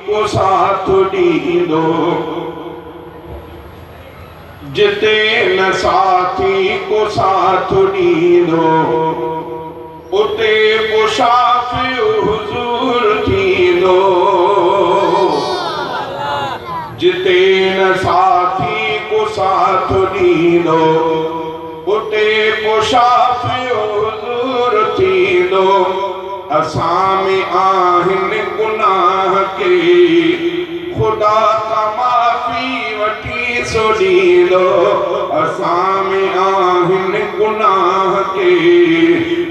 को साथ ॾींदो जिते न साथी को साथ ॾींदो उते मुसाफ़िर हुजूर थींदो जिते न साथी को साथ ॾींदो उते मुसाफ़िर हुजूर थींदो असां में आहिनि गुनाह के खुदा का माफ़ी वठी सो ॾींदो असां में आहिनि गुनाह के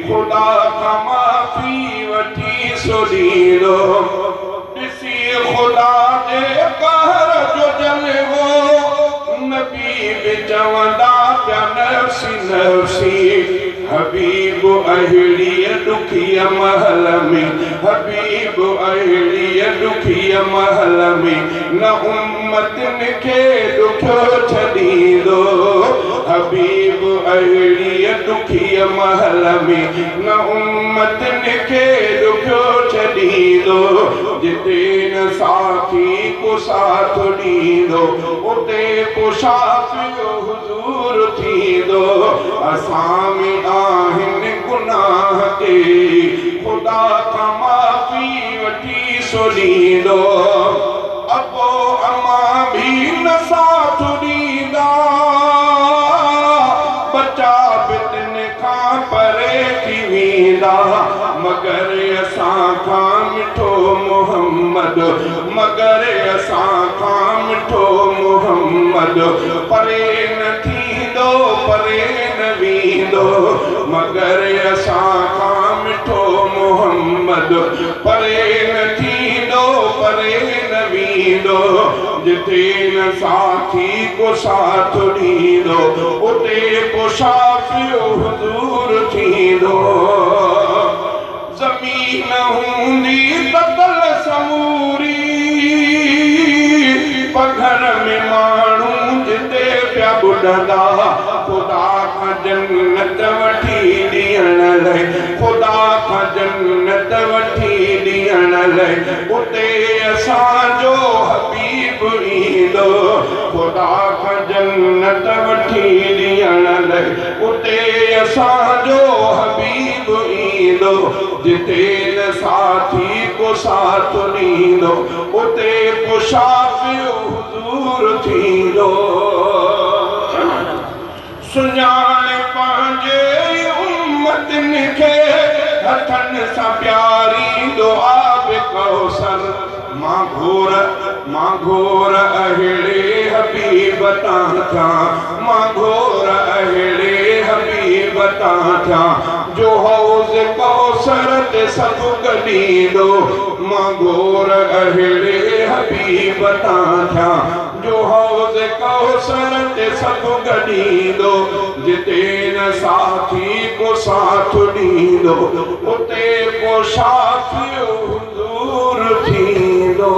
खुदा का माफ़ी वठी सो ॾींदो ॾिसी खुदा जे कहर जो जलवो नबी बि चवंदा पिया नफ़्सी नफ़्सी हबीब अहिड़ीअ ॾुखीअ महल में हबीब अहिड़ीअ ॾुखीअ महल में न उम्मतनि खे ॾुखियो छॾींदो हबीब अहिड़ीअ ॾुखीअ महल में न उम्मतनि खे ॾुखियो छॾींदो जिते न साथी को साथ ॾींदो उते मुसाफ़िर हुजूर थींदो असां में आहिनि गुनाह के खुदा का माफ़ी वठी सो ॾींदो अबो अमा भी न साथ ॾींदा बचा बि तिन खां परे थी वेंदा मगर असां खां मिठो मोहम्मद मगर असां खां मिठो मोहम्मद परे न थींदो परे न वेंदो मगर असां खां मिठो मोहम्मद परे न थींदो परे न वेंदो जिते न साथी को साथ ॾींदो उते मुसाफ़िर हुजूर थींदो ज़मीन हूंदी ततल समूरी पघर में माण्हू जिते पिया ॿुॾंदा खुदा खां जन्नत वठी ॾियण लाइ खुदा खां जन्नत वठी ॾियण लाइ उते असांजो हबीब ईंदो खुदा खां जन्नत वठी ॾियण लाइ उते असांजो हबीब ईंदो जिते न साथी को साथ ॾींदो उते मुसाफ़िर हुजूर थींदो सुञाण पंहिंजे उम्मतनि खे हथनि सां प्यारींदो आब कौसर मां घोर अहिड़े हबीब तां थियां मां घोर अहिड़े हबीब तां थियां जो हौज़ कौसर ते सभु ॻॾींदो मां घोर अहिड़े हबीब तां थियां जो हौज़ कौसर ते सभु ॻॾींदो जिते न साथी को साथ ॾींदो उते मुसाफ़िर हुजूर थींदो